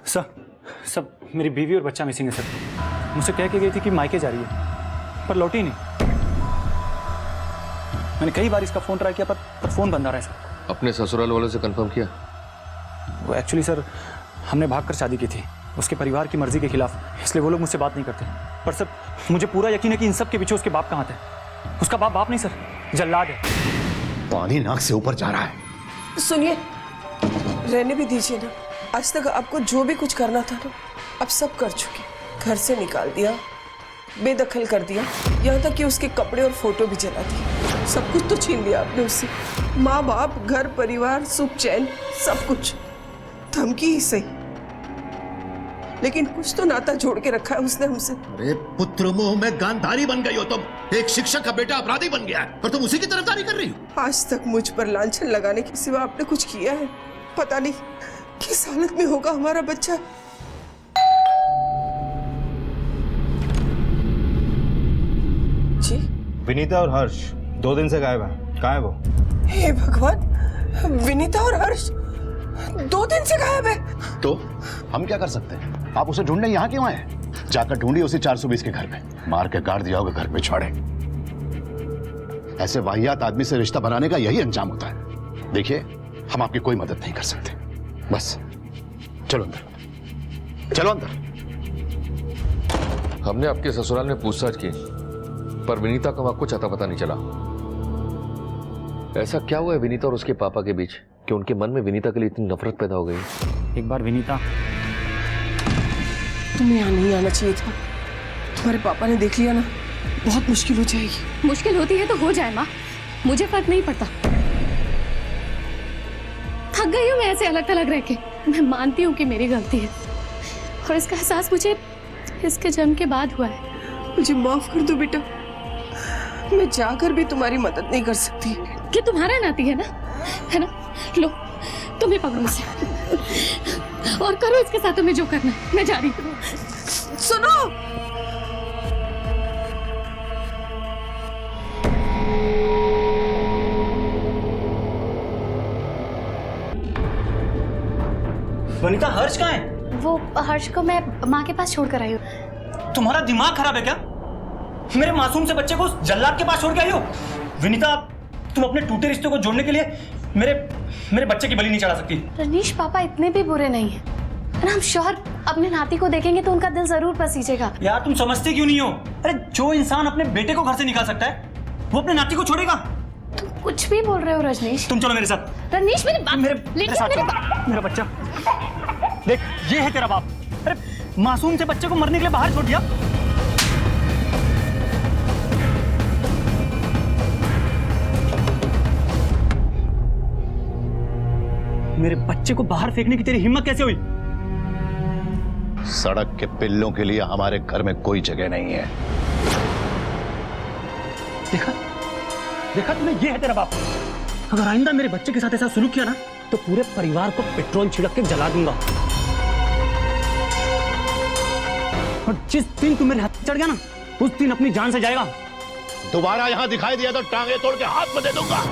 Sir सब मेरी बीवी और बच्चा मिसिंग है सर। मुझसे कह के गई थी कि मायके जा रही है पर लौटी नहीं। मैंने कई बार इसका फ़ोन ट्राई किया पर फ़ोन बंद आ रहा है सर। अपने ससुराल वालों से कंफर्म किया? वो एक्चुअली सर हमने भागकर शादी की थी उसके परिवार की मर्जी के खिलाफ, इसलिए वो लोग मुझसे बात नहीं करते। पर सर मुझे पूरा यकीन है कि इन सब के पीछे उसके बाप का हाथ है। उसका बाप नहीं सर, जल्लाद है। पानी नाक से ऊपर जा रहा है। सुनिए, रहने भी दीजिए ना। आज तक आपको जो भी कुछ करना था ना अब सब कर चुके। घर से निकाल दिया, बेदखल कर दिया, यहाँ तक कि उसके कपड़े और फोटो भी जला दिए। सब कुछ तो छीन लिया आपने उससे। माँ बाप, घर परिवार, सुख चैन, सब कुछ। धमकी ही सही, लेकिन कुछ तो नाता जोड़ के रखा है उसने हमसे। अरे पुत्र मोह में गांधारी बन गई हो तुम। एक शिक्षक का बेटा अपराधी बन गया है और तुम उसी की तरफदारी कर रही हो। आज तक मुझ पर लांछन लगाने के सिवा आपने कुछ किया है? पता नहीं किस हालत में होगा हमारा बच्चा। जी विनीता और हर्ष 2 दिन से गायब है। कहाँ है वो? हे भगवान, विनीता और हर्ष 2 दिन से गायब है। तो हम क्या कर सकते हैं? आप उसे ढूंढने यहाँ क्यों आए? जाकर ढूंढिए उसे 420 के घर पे। मार के गाड़ दिया होगा घर पे छोड़े। ऐसे वाहियात आदमी से रिश्ता बनाने का यही अंजाम होता है। देखिए, हम आपकी कोई मदद नहीं कर सकते। बस चलो अंदर, चलो अंदर। हमने आपके ससुराल में पूछताछ की पर विनीता का वहां कुछ अता पता नहीं चला। ऐसा क्या हुआ है विनीता और उसके पापा के बीच कि उनके मन में विनीता के लिए इतनी नफरत पैदा हो गई? एक बार विनीता, तुम्हें यहाँ नहीं आना चाहिए था। तुम्हारे पापा ने देख लिया ना, बहुत मुश्किल हो जाएगी। मुश्किल होती है तो हो जाए माँ, मुझे फर्क नहीं पड़ता। थक गई हूँ मैं ऐसे अलग थलग रह के। मैं मानती हूँ कि मेरी गलती है और इसका एहसास मुझे इसके जन्म के बाद हुआ है। मुझे माफ कर दो बेटा, मैं जाकर भी तुम्हारी मदद नहीं कर सकती। कि तुम्हारा नाती है ना? लो तुम्हें पकड़ो मुझसे और करो इसके साथ तुम्हें जो करना है। मैं जा रही हूँ। सुनो, वनिता हर्ष कहाँ है? वो हर्ष को मैं माँ के पास छोड़ कर आई हूँ। तुम्हारा दिमाग खराब है क्या? मेरे मासूम से बच्चे को जल्लाद के पास छोड़ के आई हो? विनीता, तुम अपने टूटे रिश्ते को जोड़ने के लिए मेरे बच्चे की बलि नहीं चढ़ा सकती। रनीश, पापा इतने भी बुरे नहीं है ना। हम शौहर अपने नाती को देखेंगे तो उनका दिल जरूर पसीजेगा। यार तुम समझते क्यों नहीं हो? अरे जो इंसान अपने बेटे को घर से निकाल सकता है वो अपने नाती को छोड़ेगा? तुम कुछ भी बोल रहे हो रजनीश। तुम चलो मेरे साथ। रनीश मेरी बात, मेरे साथ चलो। मेरा बच्चा देख, ये है तेरा बाप। अरे मासूम से बच्चे को मरने के लिए बाहर छोड़ दिया। मेरे बच्चे को बाहर फेंकने की तेरी हिम्मत कैसे हुई? सड़क के पिल्लों के लिए हमारे घर में कोई जगह नहीं है। देखा तुमने, ये है तेरा बाप। अगर आइंदा मेरे बच्चे के साथ ऐसा सलूक किया ना तो पूरे परिवार को पेट्रोल छिड़क के जला दूंगा। और जिस दिन तू मेरे हाथ चढ़ गया ना उस दिन अपनी जान से जाएगा। दोबारा यहाँ दिखाई दिया तो टांगे तोड़ के हाथ में दे दूंगा।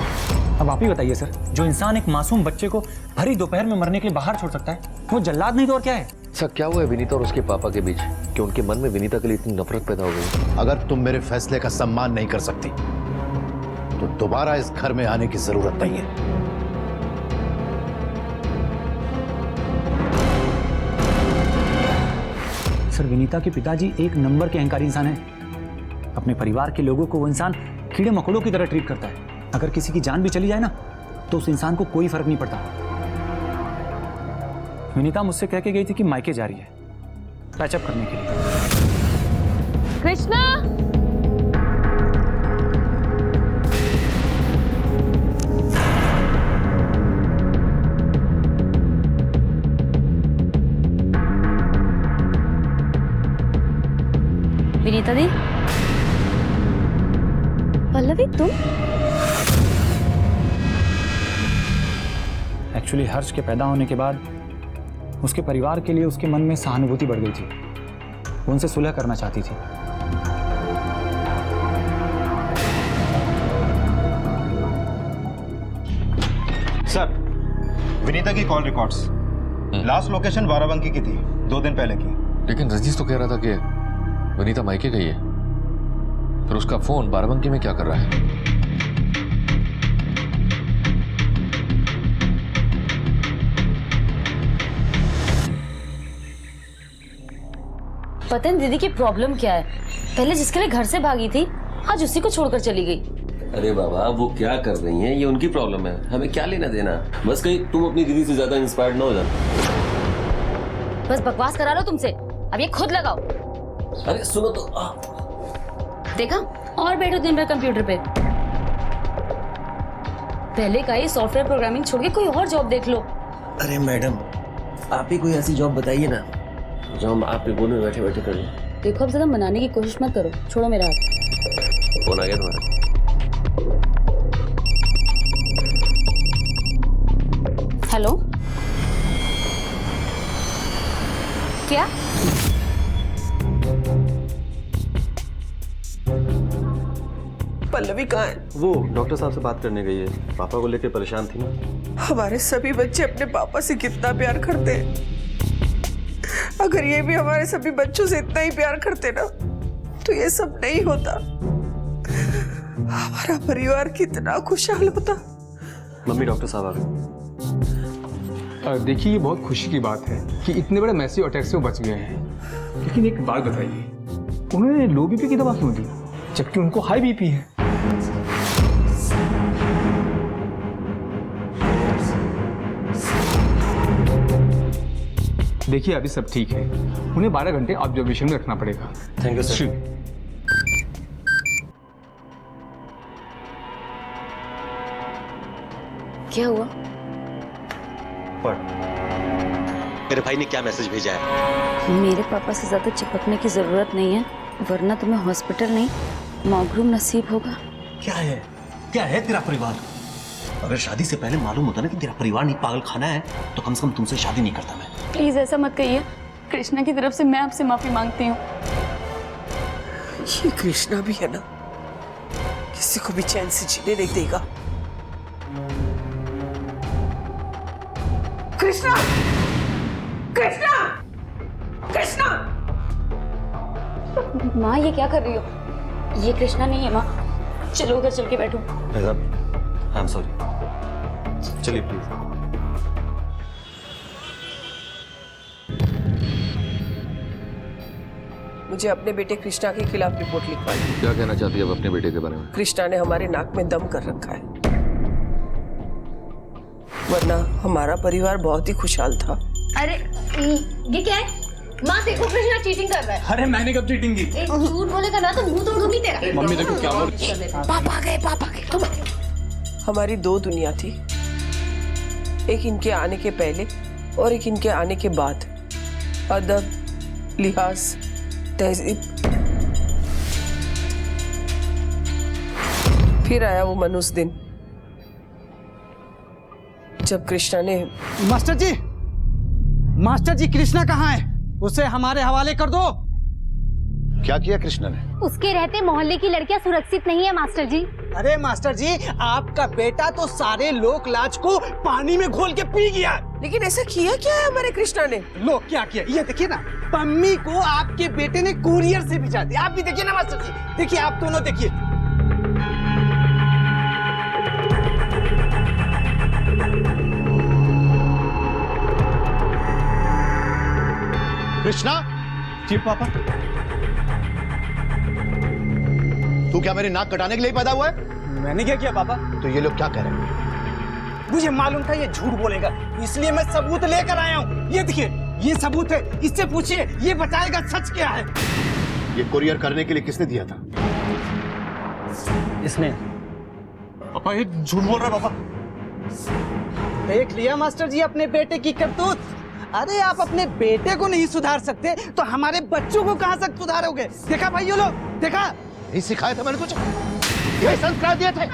अब आप ही बताइए सर, जो इंसान एक मासूम बच्चे को भरी दोपहर में मरने के लिए बाहर छोड़ सकता है वो जल्लाद नहीं तो और क्या है? ऐसा क्या हुआ है विनीता और उसके पापा के बीच कि उनके मन में विनीता के लिए इतनी नफरत पैदा हो गई? अगर तुम मेरे फैसले का सम्मान नहीं कर सकती तो दोबारा इस घर में आने की जरूरत नहीं है। सर विनीता के पिताजी एक नंबर के अहंकारी इंसान है। अपने परिवार के लोगों को वो इंसान कीड़े मकोड़ों की तरह ट्रीट करता है। अगर किसी की जान भी चली जाए ना तो उस इंसान को कोई फर्क नहीं पड़ता। विनीता मुझसे कह के गई थी कि मायके जा रही है पैचअप करने के लिए। कृष्णा, विनीता दी, पल्लवी तुम? एक्चुअली हर्ष के पैदा होने के बाद उसके परिवार के लिए उसके मन में सहानुभूति बढ़ गई थी। वो उनसे सुलह करना चाहती थी। सर, विनीता की call records. Last location Barabanki की थी, 2 दिन पहले की। लेकिन रजीज तो कह रहा था कि विनीता मायके गई है, फिर उसका फोन बाराबंकी में क्या कर रहा है? पता है दीदी की प्रॉब्लम क्या है? पहले जिसके लिए घर से भागी थी, आज उसी को छोड़कर चली गई। अरे बाबा, वो क्या कर रही हैं ये उनकी प्रॉब्लम है, हमें क्या लेना देना। बस कहीं तुम अपनी दीदी से ज्यादा इंस्पायर्ड ना हो जाना। बस बकवास करा लो तुमसे, अब ये खुद लगाओ। अरे सुनो तो देखा, और बैठो दिन भर कंप्यूटर पे। पहले का ये सॉफ्टवेयर प्रोग्रामिंग छोड़ के कोई और जॉब देख लो। अरे मैडम, आप ही कोई ऐसी जॉब बताइए ना जो हम आपके गोद में बैठे बैठे कर लें। देखो, अब ज्यादा मनाने की कोशिश मत करो, छोड़ो मेरा हाथ। फोन आ गया तुम्हारा? हेलो, क्या? पल्लवी कहाँ है? वो डॉक्टर साहब से बात करने गई है, पापा को लेकर परेशान थी ना। हमारे सभी बच्चे अपने पापा से कितना प्यार करते हैं। अगर ये भी हमारे सभी बच्चों से इतना ही प्यार करते ना, तो ये सब नहीं होता। हमारा परिवार कितना खुशहाल होता। मम्मी, डॉक्टर साहब आ गए। देखिए, ये बहुत खुशी की बात है कि इतने बड़े मैसिव अटैक से वो बच गए हैं। लेकिन एक बात बताइए, उन्होंने लो बीपी की दवा क्यों दी, जबकि उनको हाई बीपी है? देखिए, अभी सब ठीक है, उन्हें 12 घंटे ऑब्जर्वेशन में रखना पड़ेगा। Thank you sir. क्या हुआ? मेरे भाई ने क्या मैसेज भेजा है? मेरे पापा से ज्यादा चिपकने की जरूरत नहीं है, वरना तुम्हें हॉस्पिटल नहीं मौगरूम नसीब होगा। क्या है तेरा परिवार? अगर शादी से पहले मालूम होता ना कि तेरा परिवार नहीं पागल खाना है, तो कम से कम तुमसे शादी नहीं करता मैं। प्लीज ऐसा मत कहिए, कृष्णा की तरफ से मैं आपसे माफी मांगती हूँ। ये कृष्णा भी है ना, किसी को भी चैन से जीने नहीं देगा। कृष्णा, कृष्णा, कृष्णा! माँ, ये क्या कर रही हो? ये कृष्णा नहीं है माँ, चलो उधर चल के बैठो। आई एम सॉरी, चलिए प्लीज। मुझे अपने बेटे कृष्णा के खिलाफ रिपोर्ट लिखवाई। क्या कहना चाहती है अब अपने बेटे के बारे में? कृष्णा ने हमारे नाक में दम कर रखा है, वरना हमारा परिवार बहुत ही खुशहाल था। अरे ये क्या है? माँ देखो, कृष्णा चीटिंग कर रहा है। अरे मैंने कब चीटिंग की? एक झूठ बोलेगा ना तो मुंह तोड़ दूंगी तेरा। मम्मी देखो क्या हो रहा है। पापा गए तुम। हमारी 2 दुनिया थी, एक इनके आने के पहले और एक इनके आने के बाद। अदब, लिहाज, तहजीब। फिर आया वो मनुष्य दिन, जब कृष्णा ने मास्टर जी कृष्णा कहाँ है? उसे हमारे हवाले कर दो। क्या किया कृष्णा ने? उसके रहते मोहल्ले की लड़कियां सुरक्षित नहीं है मास्टर जी। अरे मास्टर जी, आपका बेटा तो सारे लोक लाज को पानी में घोल के पी गया। लेकिन ऐसा किया क्या है हमारे कृष्णा ने? लो क्या किया, ये देखिए ना, पम्मी को आपके बेटे ने कुरियर से भिजा दिया। आप भी देखिए ना मास्टर जी, देखिए, आप दोनों देखिए। कृष्णा, जी पापा। तू क्या मेरी नाक कटाने के लिए पैदा हुआ है? मैंने क्या किया पापा? तो ये लोग क्या कह रहे हैं? मुझे मालूम था ये झूठ बोलेगा, इसलिए मैं सबूत लेकर आया हूँ। ये देखिए, ये सबूत है, इससे पूछिए, ये बताएगा सच क्या है। ये कुरियर करने के लिए किसने दिया था? इसने। पापा ये झूठ बोल रहा है पापा। देख लिया मास्टर जी अपने बेटे की करतूत। अरे आप अपने बेटे को नहीं सुधार सकते तो हमारे बच्चों को कहां से सुधारोगे? देखा भाइयों लोग, देखा? यही सिखाया था मैंने तुझे, यही संस्कार दिए थे।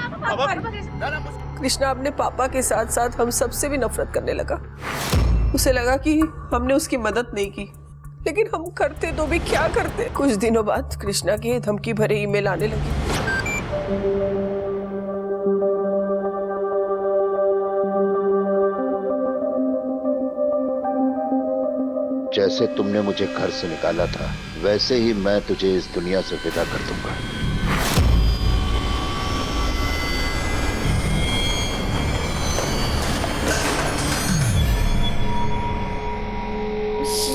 कृष्णा अपने पापा के साथ साथ हम सबसे भी नफरत करने लगा। उसे लगा कि हमने उसकी मदद नहीं की, लेकिन हम करते तो भी क्या करते। कुछ दिनों बाद कृष्णा की धमकी भरे ईमेल आने लगी। जैसे तुमने मुझे घर से निकाला था वैसे ही मैं तुझे इस दुनिया से विदा कर दूंगा।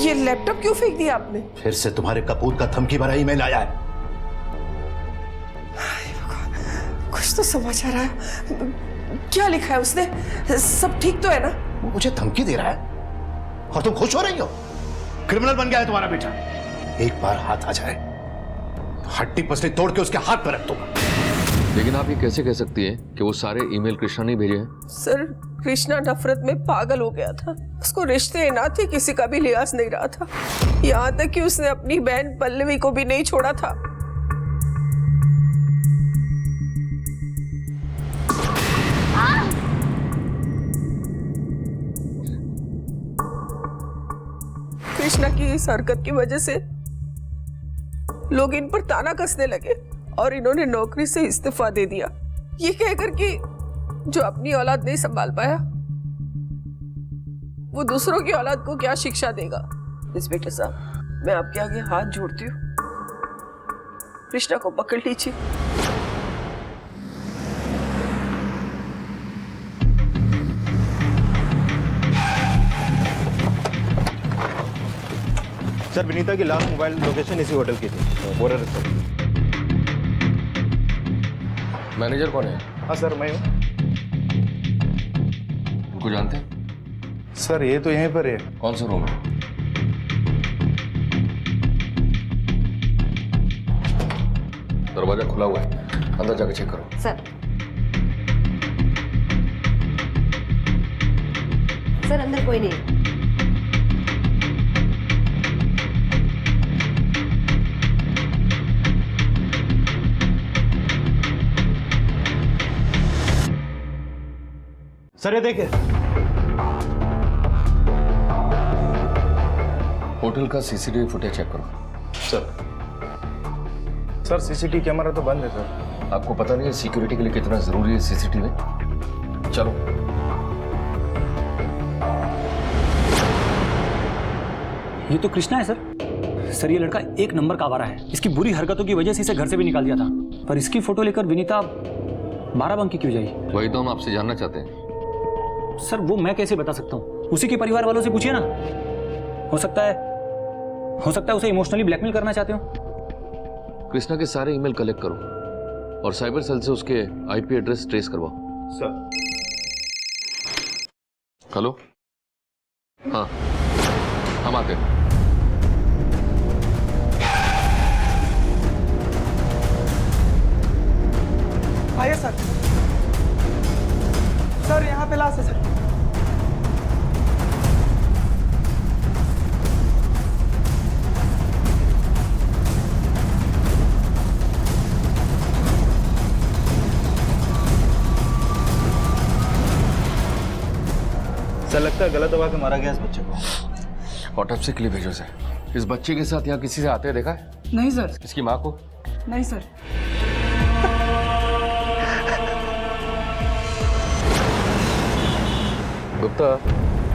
ये लैपटॉप क्यों फेंक दिया आपने? फिर से तुम्हारे कपूत का धमकी भरा ईमेल आया है। कुछ तो समझ आ रहा है। क्या लिखा है उसने? सब ठीक तो है ना? वो मुझे धमकी दे रहा है और तुम खुश हो रही हो? क्रिमिनल बन गया है तुम्हारा बेटा। एक बार हाथ आ जाए हड्डी पसली तोड़ के उसके हाथ पर रख दूंगा। लेकिन आप ये कैसे कह सकती है कि वो सारे ईमेल कृष्णा ने भेजे हैं? सर, कृष्णा नफरत में पागल हो गया था। उसको रिश्ते नाते किसी का भी लिहाज नहीं रहा था। यहाँ तक कि उसने अपनी बहन पल्लवी को भी नहीं छोड़ा था। कृष्णा की इस हरकत की वजह से लोग इन पर ताना कसने लगे और इन्होंने नौकरी से इस्तीफा दे दिया, ये कहकर कि जो अपनी औलाद नहीं संभाल पाया वो दूसरों की औलाद को क्या शिक्षा देगा। इंस्पेक्टर साहब, मैं आपके आगे हाथ जोड़ती हूँ, कृष्णा को पकड़ लीजिए। सर, विनीता की लास्ट मोबाइल लोकेशन इसी होटल की थी, बोरा रेस्टोरेंट। मैनेजर कौन है? हाँ सर, मैं हूँ। उनको जानते हैं? सर, ये तो यहीं पर है। कौन सा रूम है? दरवाजा खुला हुआ है, अंदर जाके चेक करो। सर सर अंदर कोई नहीं। सर, ये देखिए। होटल का सीसीटीवी फुटेज चेक करो। सर सीसीटीवी कैमरा तो बंद है सर। आपको पता नहीं है सिक्योरिटी के लिए कितना जरूरी है सीसीटीवी? चलो। ये तो कृष्णा है सर। सर, ये लड़का एक नंबर का आवारा है। इसकी बुरी हरकतों की वजह से इसे घर से भी निकाल दिया था, पर इसकी फोटो लेकर विनीता बाराबंकी क्यों जाई? वही तो हम आपसे जानना चाहते हैं। सर, वो मैं कैसे बता सकता हूँ? उसी के परिवार वालों से पूछिए ना। हो सकता है उसे इमोशनली ब्लैकमेल करना चाहते हो। कृष्णा के सारे ईमेल कलेक्ट करो और साइबर सेल से उसके आईपी एड्रेस ट्रेस करवाओ। सर। हेलो? हाँ, हम आते हैं। आइए सर। सर, यहाँ पे लाश है सर। सर, लगता है गलत दबा के मारा गया इस बच्चे को। ऑटोप्सी के लिए भेजो सर। इस बच्चे के साथ यहाँ किसी से आते देखा है? नहीं सर। इसकी माँ को? नहीं सर। गुप्ता,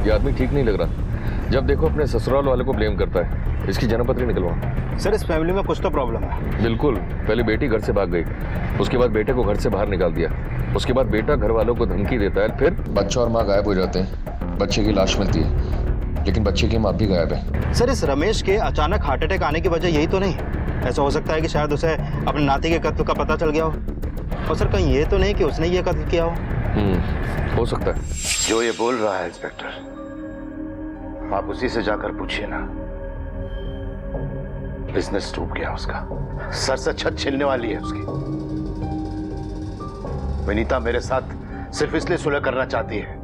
ये आदमी ठीक नहीं लग रहा। जब देखो अपने ससुराल वाले को ब्लेम करता है। इसकी जन्मपत्री निकलवा। सर, इस फैमिली में कुछ तो प्रॉब्लम है। बिल्कुल। पहले बेटी घर से भाग गई, उसके बाद बेटे को घर से बाहर निकाल दिया, उसके बाद बेटा घर वालों को धमकी देता है, फिर बच्चा और माँ गायब हो जाते हैं। बच्चे की लाश मिलती है, लेकिन बच्चे की माँ भी गायब है। सर, इस रमेश के अचानक हार्ट अटैक आने की वजह यही तो नहीं? ऐसा हो सकता है कि शायद उसे अपने नाती के कत्ल का पता चल गया हो। और सर, कहीं ये तो नहीं कि उसने ये कत्ल किया हो? हो सकता है। जो ये बोल रहा है इंस्पेक्टर, आप उसी से जाकर पूछिए ना। बिजनेस डूब गया उसका, सर से छत छिलने वाली है उसकी। विनीता मेरे साथ सिर्फ इसलिए सुलह करना चाहती है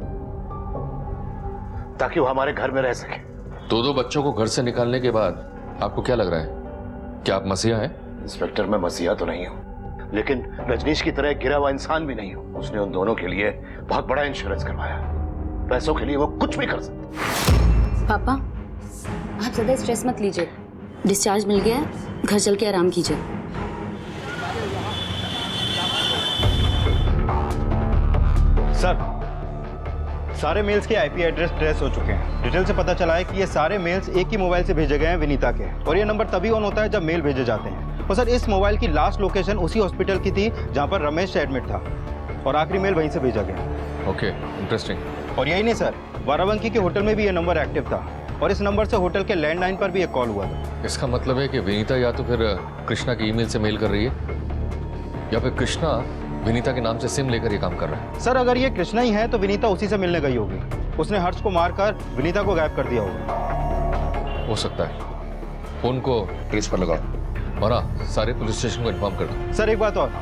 ताकि वो हमारे घर में रह सके। दो बच्चों को घर से निकालने के बाद आपको क्या लग रहा है? क्या आप मसीहा हैं? इंस्पेक्टर, मैं मसीहा तो नहीं हूं, लेकिन रजनीश की तरह गिरा हुआ इंसान भी नहीं हूं। उसने उन दोनों के लिए बहुत बड़ा इंश्योरेंस करवाया। पैसों के लिए वो कुछ भी कर सकते। पापा, आप ज्यादा स्ट्रेस मत लीजिए। डिस्चार्ज मिल गया है, घर चल के आराम कीजिए। सारे मेल्स के आईपी एड्रेस ट्रेस हो चुके हैं। डिटेल से पता चला है कि ये सारे मेल्स एक ही मोबाइल से भेजे गए हैं, विनीता के, और ये नंबर तभी ऑन होता है जब मेल भेजे जाते हैं। और सर इस मोबाइल की लास्ट लोकेशन उसी हॉस्पिटल की थी जहाँ पर रमेश एडमिट था, और आखिरी मेल वहीं से भेजा गया। Okay, interesting. और यही नहीं सर, बाराबंकी के होटल में भी ये नंबर एक्टिव था, और इस नंबर से होटल के लैंडलाइन पर भी एक कॉल हुआ था। इसका मतलब है कि विनीता या तो फिर कृष्णा की ईमेल से मेल कर रही है, या फिर कृष्णा विनीता के नाम से सिम लेकर ये काम कर रहा है। सर अगर ये कृष्णा ही है तो विनीता उसी से मिलने गई होगी। उसने हर्ष को मारकर विनीता को गायब कर दिया होगा। हो सकता है। फोन को ट्रेस पर लगाओ और हाँ, सारे पुलिस स्टेशन को इन्फॉर्म कर दो। सर एक बात और,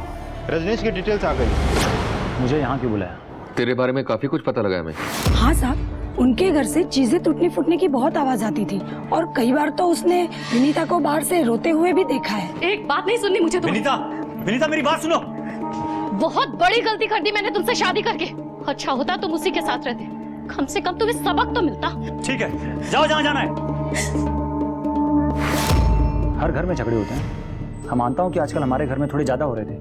रजनीश की डिटेल्स आ गई। मुझे यहाँ क्यों बुलाया? तेरे बारे में काफी कुछ पता लगा है हमें। हाँ साहब, उनके घर से चीजें टूटने फूटने की बहुत आवाज आती थी, और कई बार तो उसने विनीता को बाहर से रोते हुए भी देखा है। एक बात नहीं सुननी मुझे। विनीता, विनीता मेरी बात सुनो। बहुत बड़ी गलती कर दी मैंने तुमसे शादी करके। अच्छा होता तुम उसी के साथ रहते, कम से कम तुम्हें सबक तो मिलता। ठीक है, जाओ जहाँ जाना है। हर घर में झगड़े होते हैं। हम मानता हूँ कि आजकल हमारे घर में थोड़े ज्यादा हो रहे थे,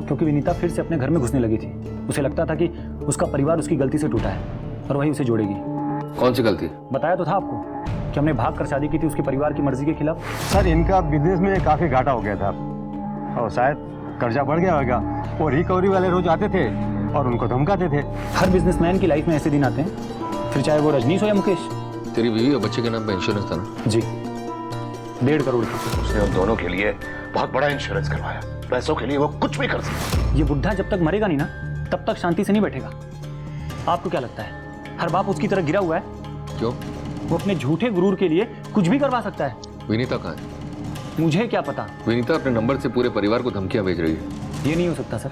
क्योंकि विनीता फिर से अपने घर में घुसने लगी थी। उसे लगता था कि उसका परिवार उसकी गलती से टूटा है और वही उसे जोड़ेगी। कौन सी गलती? बताया तो था आपको कि हमने भाग कर शादी की थी उसके परिवार की मर्जी के खिलाफ। सर इनका बिजनेस में काफी घाटा हो गया था, और शायद कर्जा बढ़ गया होगा। वो रिकवरी वाले रोज आते थे और उनको धमकाते थे। हर बिजनेसमैन की लाइफ में ऐसे दिन आते हैं, फिर चाहे वो रजनीश हो या मुकेश। तेरी बीवी और बच्चे के नाम पे इंश्योरेंस था ना? जी, 1.5 करोड़ का। उसने उन दोनों के लिए बहुत बड़ा इंश्योरेंस करवाया। पैसों के लिए वो कुछ भी कर सकता। ये बुढ़ा जब तक मरेगा नहीं ना, तब तक शांति से नहीं बैठेगा। आपको क्या लगता है हर बाप उसकी तरह गिरा हुआ है? क्यों? वो अपने झूठे गुरूर के लिए कुछ भी करवा सकता है। विनीता कहाँ है? मुझे क्या पता। विनीता अपने नंबर से पूरे परिवार को धमकियां भेज रही है। ये नहीं हो सकता सर,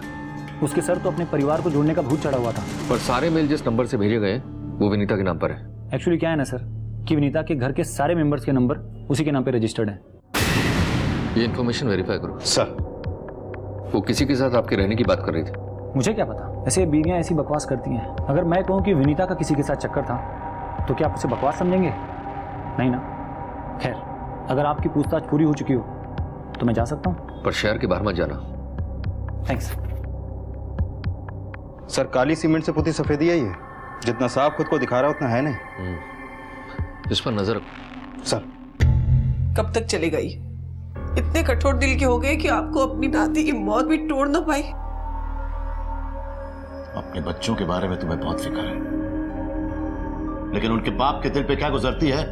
उसके सर तो अपने परिवार को जोड़ने का भूत चढ़ा हुआ था। पर सारे मेल जिस नंबर से भेजे गए वो विनीता के नाम पर है। एक्चुअली क्या है ना सर, कि विनीता के घर के सारे मेंबर्स के नंबर उसी के नाम पे रजिस्टर्ड है। ये इन्फॉर्मेशन वेरीफाई करो। सर वो किसी के साथ आपके रहने की बात कर रही थी। मुझे क्या पता, ऐसे बीवियां ऐसी बकवास करती हैं। अगर मैं कहूँ कि विनीता का किसी के साथ चक्कर था, तो क्या आप उसे बकवास समझेंगे? नहीं ना। खैर, अगर आपकी पूछताछ पूरी हो चुकी हो तो मैं जा सकता हूँ। पर शहर के बाहर मत जाना। थैंक्स। सर काली सीमेंट से पुती सफेदी है ये, जितना साफ खुद को दिखा रहा है उतना है नहीं। इस पर नजर रखो। सर कब तक चलेगा ये? इतने कठोर दिल के हो गए कि आपको अपनी नाती की मौत भी तोड़ ना पाई। अपने बच्चों के बारे में तुम्हें बहुत फिक्र है, लेकिन उनके बाप के दिल पे क्या गुजरती है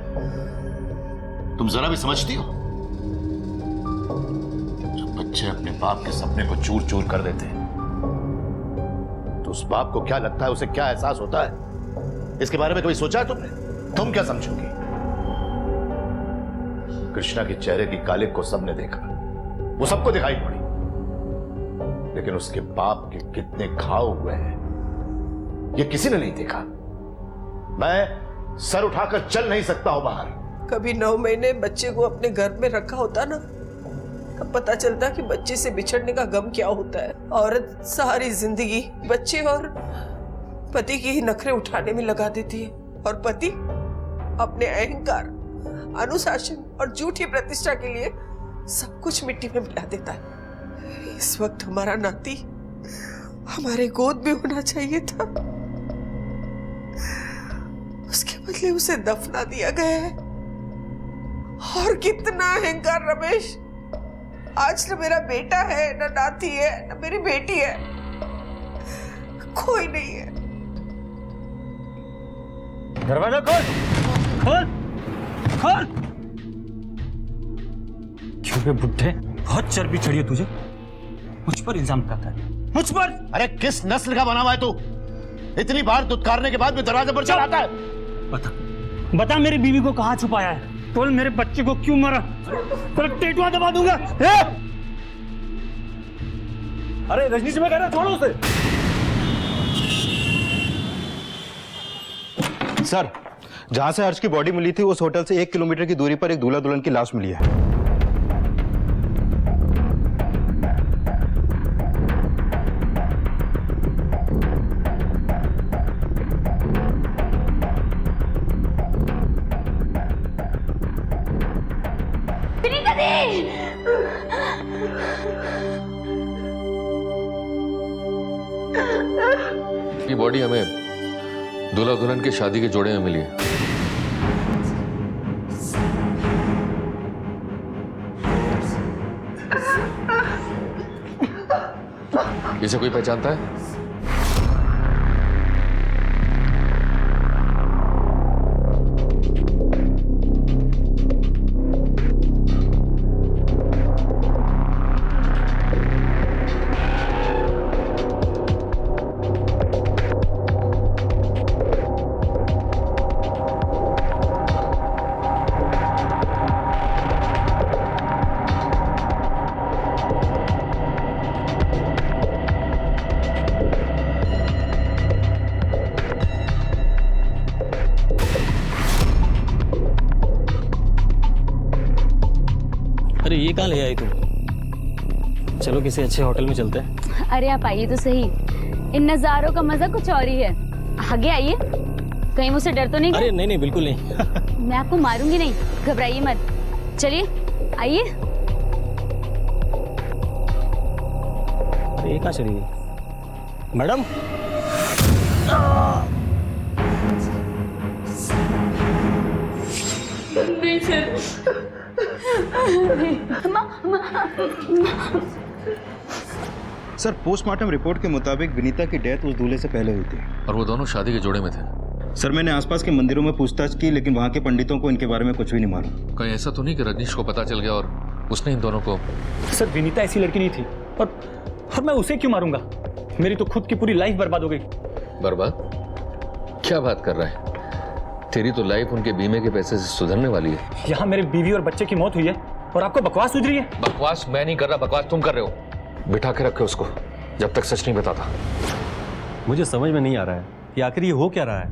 तुम जरा भी समझती हो? जब बच्चे अपने बाप के सपने को चूर चूर कर देते हैं तो उस बाप को क्या लगता है, उसे क्या एहसास होता है? इसके बारे में कभी सोचा है तुमने? तुम क्या समझोगी? कृष्णा के चेहरे की कालिक को सबने देखा, वो सबको दिखाई पड़ी, लेकिन उसके बाप के कितने घाव हुए हैं ये किसी ने नहीं देखा। मैं सर उठाकर चल नहीं सकता हूं बाहर। कभी 9 महीने बच्चे को अपने घर में रखा होता ना, तब पता चलता कि बच्चे से बिछड़ने का गम क्या होता है। औरत सारी जिंदगी बच्चे और पति की ही नखरे उठाने में लगा देती है, और पति अपने अहंकार, अनुशासन और झूठी प्रतिष्ठा के लिए सब कुछ मिट्टी में मिला देता है। इस वक्त हमारा नाती हमारे गोद में होना चाहिए था, उसके बदले उसे दफना दिया गया है। और कितना अहंकार रमेश! आज न मेरा बेटा है, न नाती है, न मेरी बेटी है, कोई नहीं है। दरवाजा खोल, खोल, खोल। क्यों बे बुड्ढे, बहुत चर्बी चढ़ी है तुझे, मुझ पर इल्जाम लगाता है, मुझ पर। अरे किस नस्ल का बना हुआ है तू? इतनी बार दुत्कारने के बाद भी दरवाजे पर चढ़ आता है। बता, बता मेरी बीवी को कहां छुपाया है? बोल मेरे बच्चे को क्यों मारा? तेरा टेटुआ दबा दूंगा। अरे रजनीश, मैं कह रहा छोड़ो उसे। सर जहां से हर्ष की बॉडी मिली थी उस होटल से 1 किलोमीटर की दूरी पर एक दूल्हा दुल्हन की लाश मिली है। ये बॉडी हमें दूल्हा दुल्हन की शादी के जोड़े में मिली है। इसे कोई पहचानता है? अरे ये कहाँ ले आई तुम? चलो किसी अच्छे होटल में चलते हैं। अरे आप आइए तो सही, इन नज़ारों का मजा कुछ और ही है। आगे आइए, कहीं मुझसे डर तो नहीं? अरे नहीं नहीं बिल्कुल नहीं। मैं आपको मारूंगी नहीं, घबराइए मत। चलिए आइए। अरे ये कहाँ चली गई? मैडम नहीं सर। सर पोस्टमार्टम रिपोर्ट के मुताबिक विनीता की डेथ उस दूल्हे से पहले हुई थी। और वो दोनों शादी के जोड़े में थे। सर मैंने आसपास के मंदिरों में पूछताछ की, लेकिन वहाँ के पंडितों को इनके बारे में कुछ भी नहीं मालूम। कहीं ऐसा तो नहीं कि रजनीश को पता चल गया और उसने इन दोनों को? सर विनीता ऐसी लड़की नहीं थी, और मैं उसे क्यों मारूंगा? मेरी तो खुद की पूरी लाइफ बर्बाद हो गई। बर्बाद? क्या बात कर रहा है? तेरी तो लाइफ उनके बीमे के पैसे से सुधरने वाली है। यहाँ मेरे बीवी और बच्चे की मौत हुई है और आपको बकवास सूझ रही है? बकवास मैं नहीं कर रहा, बकवास तुम कर रहे हो। बिठा के रखे उसको जब तक सच नहीं बताता। मुझे समझ में नहीं आ रहा है कि आखिर ये हो क्या रहा है।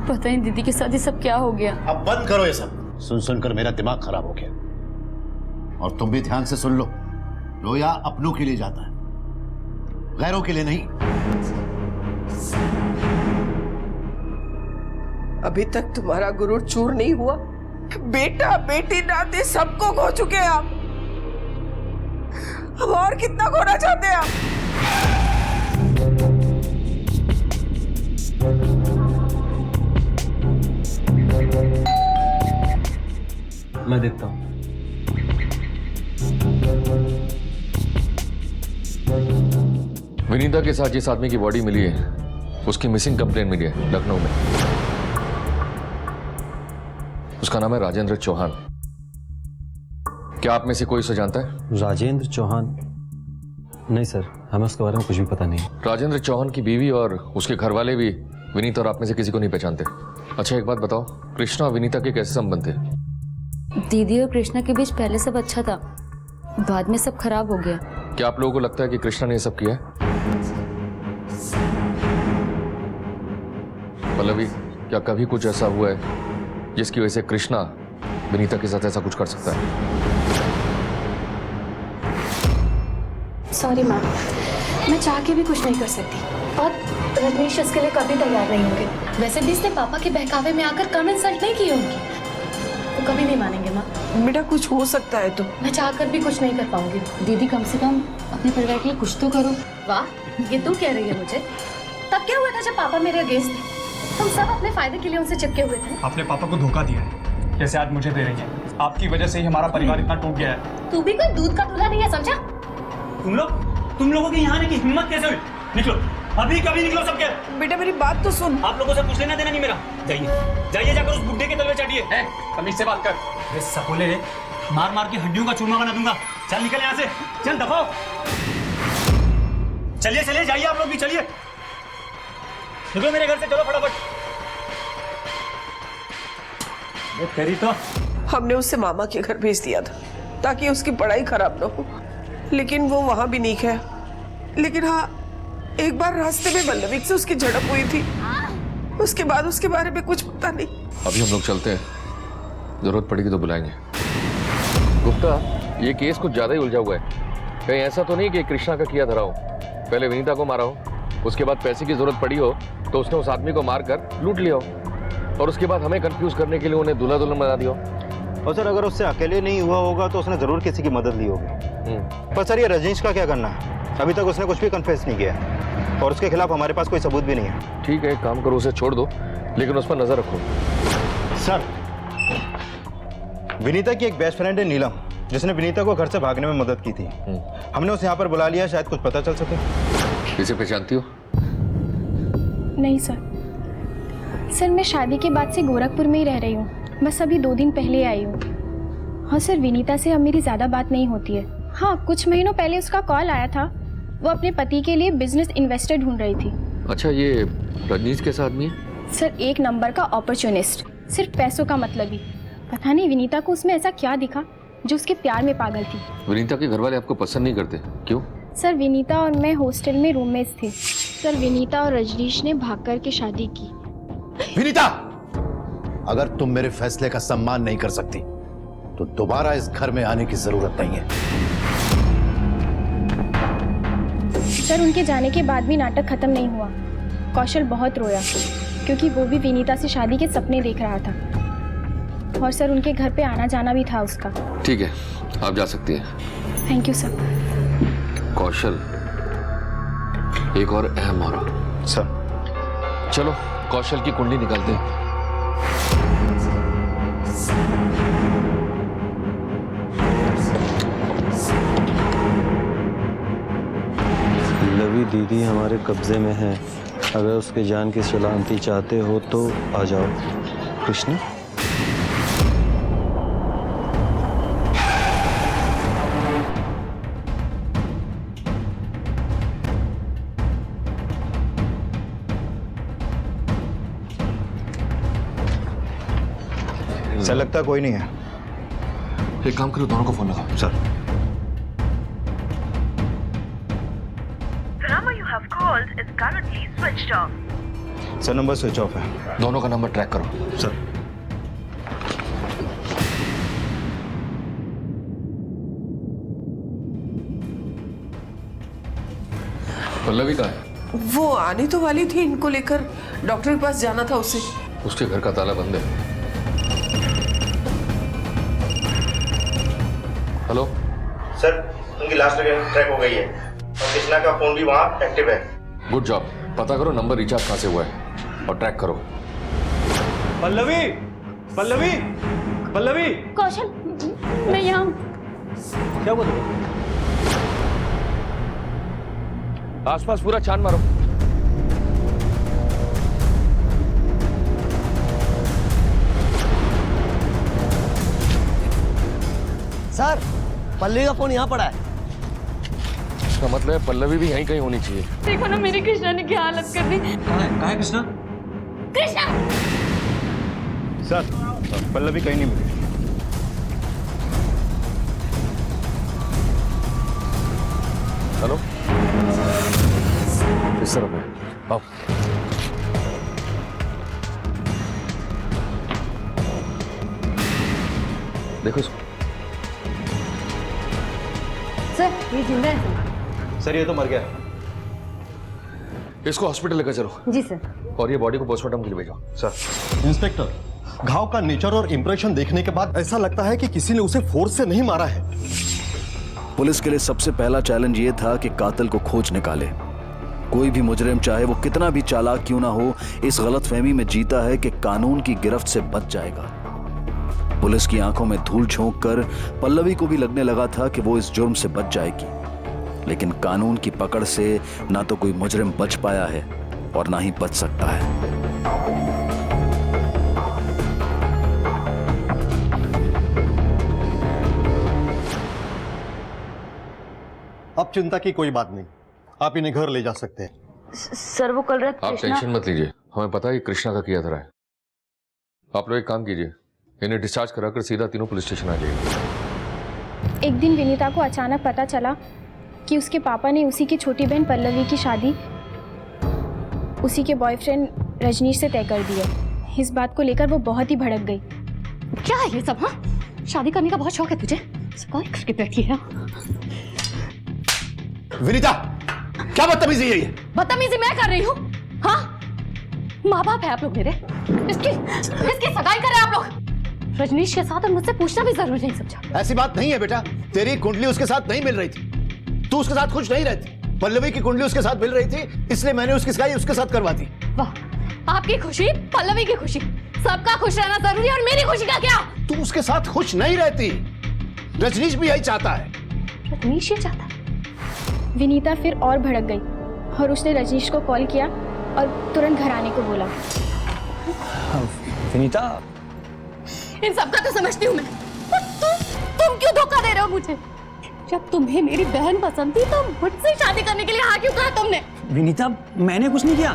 पता नहीं दीदी के साथ ये सब क्या हो गया। अब बंद करो ये सब। सुन सुनकर मेरा दिमाग खराब हो गया। और तुम भी ध्यान से सुन लो, रोया अपनों के लिए जाता है, गैरों के लिए नहीं। अभी तक तुम्हारा गुरूर चूर नहीं हुआ। बेटा बेटी नाते सबको खो चुके हैं आप। अब और कितना खोना चाहते हैं आप? मैं देखता हूँ। विनीता के साथ जिस आदमी की बॉडी मिली है उसकी मिसिंग कंप्लेन मिली है लखनऊ में। उसका नाम है राजेंद्र चौहान। क्या आप में से कोई उसे जानता है? राजेंद्र चौहान? नहीं सर, हमें उसके बारे में कुछ भी पता नहीं। राजेंद्र चौहान की बीवी और उसके घर वाले भी विनीता और आप में से किसी को नहीं पहचानते। अच्छा एक बात बताओ, कृष्णा और विनीता के कैसे संबंध थे? दीदी और कृष्णा के बीच पहले सब अच्छा था, बाद में सब खराब हो गया। क्या आप लोगों को लगता है कि कृष्णा ने ये सब किया है? पल्लवी, क्या कभी कुछ ऐसा हुआ है जिसकी वजह से कृष्णा विनीता के साथ ऐसा कुछ कर सकता है? सॉरी मैम, मैं चाह के भी कुछ नहीं कर सकती, और रजनीश इसके लिए कभी तैयार नहीं होंगे। वैसे भी इसने पापा के बहकावे में आकर कम इंसल्ट नहीं की होगी, वो कभी नहीं मानेंगे माँ। बेटा कुछ हो सकता है तो। मैं चाह कर भी कुछ नहीं कर पाऊंगी। दीदी कम से कम अपने परिवार के लिए कुछ तो करो। वाह, ये तू कह रही है मुझे? तब क्या हुआ था जब पापा मेरे अगेंस्ट थे? हम सब अपने फायदे के लिए उनसे चिपके हुए थे। आपने पापा को धोखा दिया है, जैसे आज मुझे दे रही है। आपकी वजह से ही हमारा परिवार इतना टूट गया है। तू भी कोई दूध का दूल्हा नहीं है, समझा? तुम लोगों की यहाँ आने की हिम्मत कैसे हुई? निकलो, अभी कभी निकलो सबके। बेटा मेरी बात तो सुन। आप लोगों से कुछ लेना देना नहीं मेरा। जाइए जाकर उस बुड्ढे के तलवे चाटिए। तमीज से बात कर। अरे सपोले रे, मार मार के हड्डियों का चूरमा बना दूंगा। चल निकल यहाँ से, चल दफाओ। चलिए चलिए, जाइए आप लोग भी, चलिए निकलो मेरे घर से, चलो फटाफट। तेरी तो हमने उसे मामा के घर भेज दिया था ताकि उसकी पढ़ाई खराब ना हो, लेकिन वो वहां भी नहीं गया। लेकिन हाँ, एक बार रास्ते में वल्लभिक से उसकी झड़प हुई थी, उसके बाद उसके बारे में कुछ पता नहीं। अभी हम लोग चलते हैं, जरूरत पड़ेगी तो बुलाएंगे। गुप्ता, ये केस कुछ ज्यादा ही उलझा हुआ है। कहीं ऐसा तो नहीं कि कृष्णा का किया धरा हो, पहले विनीता को मारा हो, उसके बाद पैसे की जरूरत पड़ी हो तो उसने उस आदमी को मारकर लूट लिया हो, और उसके बाद हमें कंफ्यूज करने के लिए उन्हें दूल्हा दुल्हन बना दिया हो। और सर अगर उससे अकेले नहीं हुआ होगा तो उसने जरूर किसी की मदद ली होगी। पर सर ये रजनीश का क्या करना है? अभी तक उसने कुछ भी कन्फेस नहीं किया। और उसके खिलाफ हमारे पास कोई सबूत भी नहीं है। ठीक है, एक काम करो, उसे छोड़ दो, लेकिन उस पर नजर रखो। सर, विनीता की एक बेस्ट फ्रेंड है नीलम, जिसने विनीता को घर से भागने में मदद की थी। हमने उसे यहाँ पर बुला लिया, शायद कुछ पता चल सके। इसे पहचानती हो? नहीं सर। सर मैं शादी के बाद से गोरखपुर में ही रह रही हूँ, बस अभी 2 दिन पहले आई हूँ। हाँ सर, विनीता से अब मेरी ज़्यादा बात नहीं होती है। हाँ, कुछ महीनों पहले उसका कॉल आया था, वो अपने पति के लिए बिजनेस इन्वेस्टर ढूंढ रही थी। अच्छा, ये रजनीश कैसा आदमी है? सर, 1 नंबर का अपॉर्चुनिस्ट, सिर्फ पैसों का मतलब ही। पता नहीं विनीता को उसमें ऐसा क्या दिखा जो उसके प्यार में पागल थी। विनीता के घर वाले आपको पसंद नहीं करते, क्यों? सर, विनीता और मैं हॉस्टल में रूममेट्स थे। सर, विनीता और रजनीश ने भाग कर के शादी की। विनीता, अगर तुम मेरे फैसले का सम्मान नहीं कर सकती तो दोबारा इस घर में आने की जरूरत नहीं है। सर, उनके जाने के बाद भी नाटक खत्म नहीं हुआ। कौशल बहुत रोया क्योंकि वो भी विनीता से शादी के सपने देख रहा था। और सर, उनके घर पे आना जाना भी था उसका। ठीक है, आप जा सकती हैं। Thank you sir. कौशल, एक और अहम हो रहा। सर, चलो कौशल की कुंडली निकालते हैं। लवी दीदी हमारे कब्जे में है, अगर उसके जान की सलामती चाहते हो तो आ जाओ। कृष्ण, सर लगता कोई नहीं है। एक काम करो, दोनों को फोन लगाओ। Sir, sir number switch off है। दोनों का नंबर ट्रैक करो। सर, पल्लवी का है? वो आने तो वाली थी, इनको लेकर डॉक्टर के पास जाना था उसे। उसके घर का ताला बंद है। हेलो सर, उनकी लास्ट लोकेशन ट्रैक हो गई है और कृष्णा का फोन भी वहाँ एक्टिव है। गुड जॉब, पता करो नंबर रिचार्ज कहाँ से हुआ है और ट्रैक करो। पल्लवी, पल्लवी, पल्लवी। कौशल, मैं यहाँ। क्या हुआ तुम्हें? आसपास पूरा छान मारो। सर, पल्लवी का फोन यहाँ पड़ा है। इसका मतलब है पल्लवी भी यहीं कहीं होनी चाहिए। देखो ना, मेरी कृष्णा ने क्या हालत कर दी। कहाँ है कृष्णा? कृष्णा! सर, पल्लवी कहीं नहीं मिली। हेलो, इस तरफ है, आओ। देखो इसको। सर, ये जिंदा है। सर, ये तो मर गया। इसको हॉस्पिटल लेकर चलो। जी सर। और ये बॉडी को पोस्टमार्टम के लिए भेजो। सर, इंस्पेक्टर, घाव का नेचर और इंप्रेशन देखने के बाद ऐसा लगता है कि किसी ने उसे फोर्स से नहीं मारा है। पुलिस के लिए सबसे पहला चैलेंज ये था कि कातिल को खोज निकाले। कोई भी मुजरिम, चाहे वो कितना भी चालाक क्यों ना हो, इस गलतफहमी में जीता है कि कानून की गिरफ्त से बच जाएगा। पुलिस की आंखों में धूल झोंक कर पल्लवी को भी लगने लगा था कि वो इस जुर्म से बच जाएगी, लेकिन कानून की पकड़ से ना तो कोई मुजरिम बच पाया है और ना ही बच सकता है। अब चिंता की कोई बात नहीं, आप इन्हें घर ले जा सकते हैं। सर, वो कल रात आप टेंशन मत लीजिए, हमें पता है कि कृष्णा का किया धरा है। आप लोग एक काम कीजिए, इन्हें डिस्चार्ज कराकर सीधा तीनों पुलिस स्टेशन आ जाइए। एक दिन विनीता को अचानक पता चला कि उसके पापा ने उसी की छोटी बहन पल्लवी की शादी उसी के बॉयफ्रेंड रजनीश से तय कर दी है। इस बात को लेकर वो बहुत ही भड़क गई। क्या है ये सब? हाँ, शादी करने का बहुत शौक है तुझे? करके बैठी है। विनीता, क्या बदतमीजी है ये? बदतमीजी मैं कर रही हूँ? हाँ, माँ बाप है आप लोग मेरे, इसकी सगाई करें आप लोग रजनीश के साथ, और मुझसे पूछना भी जरूरी नहीं समझा। ऐसी बात नहीं है बेटा, तेरी कुंडली उसके साथ नहीं मिल रही थी, तू उसके साथ खुश नहीं रहती। पल्लवी की कुंडली उसके साथ मिल रही थी, इसलिए मैंने उसकी सगाई उसके साथ करवा दी। वाह, आपकी खुशी, पल्लवी की खुशी, सबका खुश रहना जरूरी है और मेरी खुशी का क्या? तू उसके साथ खुश नहीं रहती। रजनीश भी यही चाहता है। रजनीश ये चाहता है? विनीता फिर और भड़क गई और उसने रजनीश को कॉल किया और तुरंत घर आने को बोला। विनीता, इन सबका तो समझती हूँ मैं, तुम क्यों धोखा दे रहे हो मुझे? जब तुम्हें मेरी बहन पसंद थी तो मुझसे शादी करने के लिए हाँ क्यों कहा तुमने? विनीता, मैंने कुछ नहीं किया,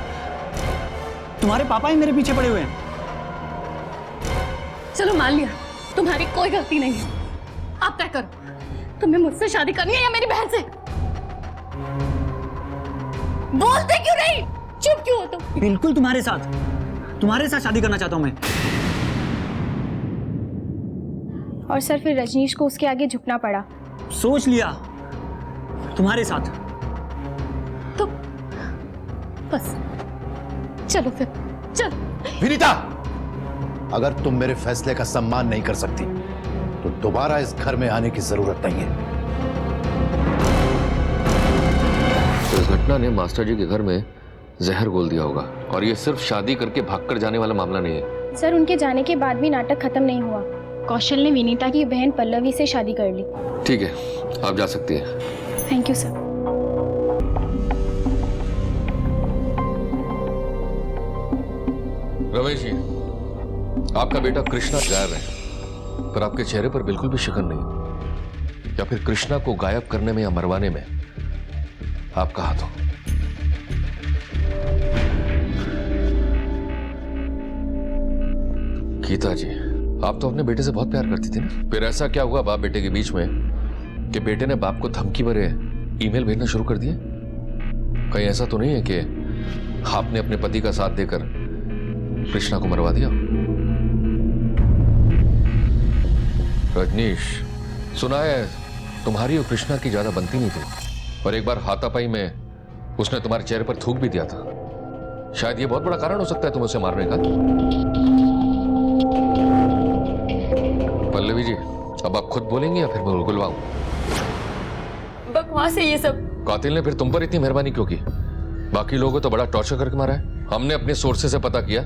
तुम्हारे पापा ही मेरे पीछे पड़े हुए हैं। चलो मान लिया, तुम्हारी कोई गलती नहीं है। आप तय करो, तुम्हें मुझसे शादी करनी है या मेरी बहन से? बोलते क्यों नहीं? चुप क्यों हो तुम? बिल्कुल तुम्हारे साथ शादी करना चाहता हूं मैं। और सर फिर रजनीश को उसके आगे झुकना पड़ा। सोच लिया, तुम्हारे साथ। तो बस चलो फिर, चलो। विनीता, अगर तुम मेरे फैसले का सम्मान नहीं कर सकती तो दोबारा इस घर में आने की जरूरत नहीं है। तो इस घटना ने मास्टर जी के घर में जहर घोल दिया होगा, और ये सिर्फ शादी करके भागकर जाने वाला मामला नहीं है। सर उनके जाने के बाद भी नाटक खत्म नहीं हुआ। कौशल ने विनीता की बहन पल्लवी से शादी कर ली। ठीक है, आप जा सकती हैं। Thank you sir. Ramesh ji, आपका बेटा कृष्णा गायब है, पर आपके चेहरे पर बिल्कुल भी शिकन नहीं। या फिर कृष्णा को गायब करने में या मरवाने में आपका हाथ हो। गीता जी, आप तो अपने बेटे से बहुत प्यार करती थी ना, फिर ऐसा क्या हुआ बाप बेटे के बीच में कि बेटे ने बाप को धमकी भरे ईमेल भेजना शुरू कर दिए? कहीं ऐसा तो नहीं है कि आपने अपने पति का साथ देकर कृष्णा को मरवा दिया? रजनीश, सुना है तुम्हारी और कृष्णा की ज्यादा बनती नहीं थी, और एक बार हाथापाई में उसने तुम्हारे चेहरे पर थूक भी दिया था। शायद ये बहुत बड़ा कारण हो सकता है तुम्हें उसे मारने का। पल्लवी जी, अब आप खुद बोलेंगे या फिर मैं बुलवाऊं? बकवास है ये सब। कातिल ने फिर तुम पर इतनी मेहरबानी क्यों की? बाकी लोगों तो बड़ा टॉर्चर करके मारा है। हमने अपने सोर्सेज से पता किया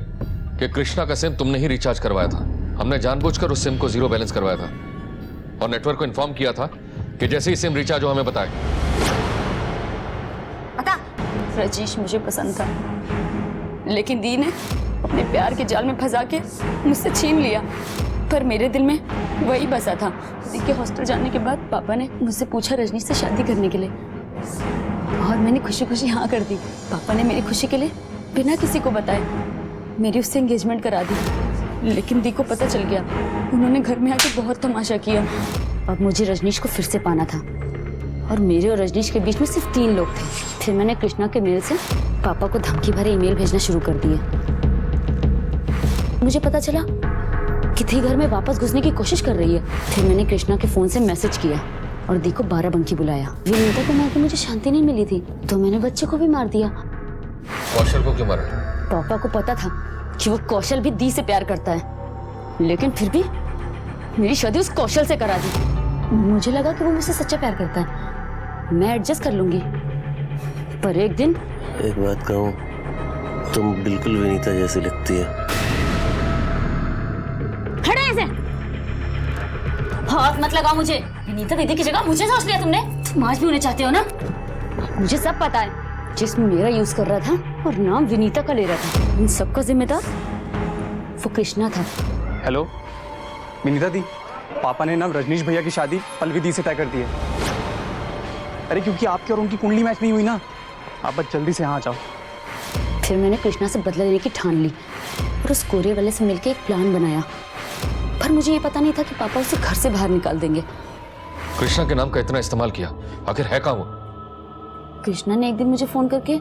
कि कृष्णा का सिम तुमने ही रिचार्ज करवाया था। हमने जानबूझकर उस सिम को 0 बैलेंस करवाया था और नेटवर्क को इन्फॉर्म किया था कि जैसे ही सिम रिचार्ज हो हमें बताए। रजनीश मुझे पसंद था, लेकिन दी ने अपने प्यार के जाल में फंसा के मुझसे छीन लिया। पर मेरे दिल में वही बसा था। दी के हॉस्टल जाने के बाद पापा ने मुझसे पूछा रजनीश से शादी करने के लिए, और मैंने खुशी खुशी हाँ कर दी। पापा ने मेरी खुशी के लिए बिना किसी को बताए मेरी उससे एंगेजमेंट करा दी। लेकिन दी को पता चल गया, उन्होंने घर में आके बहुत तमाशा किया। अब मुझे रजनीश को फिर से पाना था, और मेरे और रजनीश के बीच में सिर्फ 3 लोग थे। फिर मैंने कृष्णा के मेल से पापा को धमकी भरे ईमेल भेजना शुरू कर दिए। मुझे पता चला कि दी घर में वापस घुसने की कोशिश कर रही है। फिर मैंने कृष्णा के फोन से मैसेज किया और दी को 12 बंकी बुलाया। विनीता को मार के मुझे शांति नहीं मिली थी, तो मैंने बच्चे को भी मार दिया। कौशल को क्यों मारा? पापा को पता था कि वो कौशल भी दी से प्यार करता है, लेकिन फिर भी मेरी शादी उस कौशल से करा दी। मुझे लगा कि वो मुझसे सच्चा प्यार करता है, मैं एडजस्ट कर लूंगी। पर एक दिन, एक बात कहूँ, तुम बिल्कुल विनीता जैसी लगती है। खड़े ऐसे हाथ मत लगाओ मुझे। विनीता दीदी की जगह मुझे सोच लिया तुमने। तुम आज भी उन्हें चाहते हो ना? मुझे सब पता है। जिस्म मेरा यूज कर रहा था और नाम विनीता का ले रहा था, इन सबका जिम्मेदार वो कृष्णा था। हेलो विनीता दी, पापा ने ना रजनीश भैया की शादी पल्लवी दी से तय कर दी है। अरे क्योंकि आपकी और उनकी कुंडली मैच नहीं हुई ना, आप बस जल्दी से यहाँ जाओ। फिर मैंने कृष्णा से बदला लेने की ठान ली और उस कोरियर वाले से मिलकर एक प्लान बनाया। पर मुझे ये पता नहीं था कि पापा उसे घर से बाहर निकाल देंगे। कृष्णा के नाम का इतना इस्तेमाल किया, आखिर है कहाँ वो? कृष्णा ने एक दिन मुझे फोन करके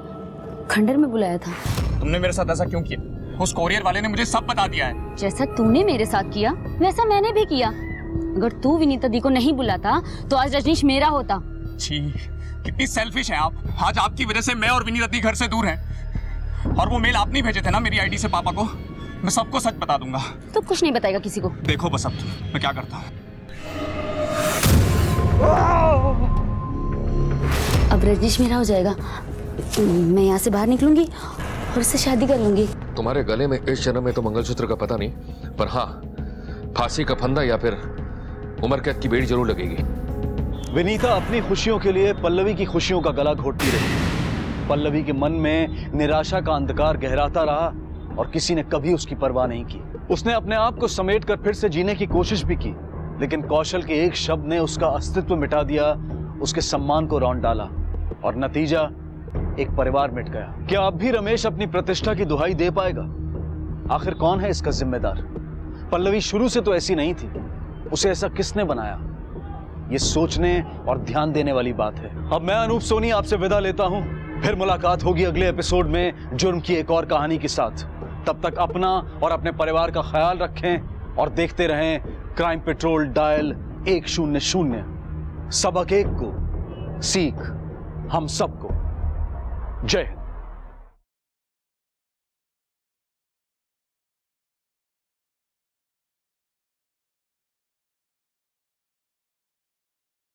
खंडर में बुलाया था। तुमने मेरे साथ ऐसा क्यों किया? उस कोरियर वाले ने मुझे सब बता दिया है। जैसा तूने मेरे साथ किया वैसा मैंने भी किया। अगर तू विनीता दी को नहीं बुलाता तो आज रजनीश मेरा होता। छी, कितनी सेल्फिश है आप। आज आपकी वजह से मैं और विनीता दी घर से दूर हैं। और वो मेल आपने भेजे थे ना मेरी आईडी से पापा को। मैं सबको सच बता दूंगा। तो कुछ नहीं बताएगा किसी को। देखो बस अब मैं क्या करता हूँ। अब अब रजनीश मेरा हो जाएगा। मैं यहाँ से बाहर निकलूंगी और उससे शादी कर लूंगी। तुम्हारे गले में इस जन्म में तो मंगलसूत्र का पता नहीं, पर हाँ फांसी का फंदा या फिर उम्र कैद की बेड़ी जरूर लगेगी। विनीता अपनी खुशियों के लिए पल्लवी की खुशियों का गला घोटती रही। पल्लवी के मन में निराशा का अंधकार गहराता रहा और किसी ने कभी उसकी परवाह नहीं की। उसने अपने आप को समेटकर फिर से जीने की कोशिश भी की, लेकिन कौशल के एक शब्द ने उसका अस्तित्व मिटा दिया, उसके सम्मान को रौंद डाला और नतीजा एक परिवार मिट गया। क्या अब भी रमेश अपनी प्रतिष्ठा की दुहाई दे पाएगा? आखिर कौन है इसका जिम्मेदार? पल्लवी शुरू से तो ऐसी नहीं थी, उसे ऐसा किसने बनाया? ये सोचने और ध्यान देने वाली बात है। अब मैं अनूप सोनी आपसे विदा लेता हूं, फिर मुलाकात होगी अगले एपिसोड में जुर्म की एक और कहानी के साथ। तब तक अपना और अपने परिवार का ख्याल रखें और देखते रहें क्राइम पेट्रोल डायल 100। सबक एक को सीख हम सबको। जय हिंद।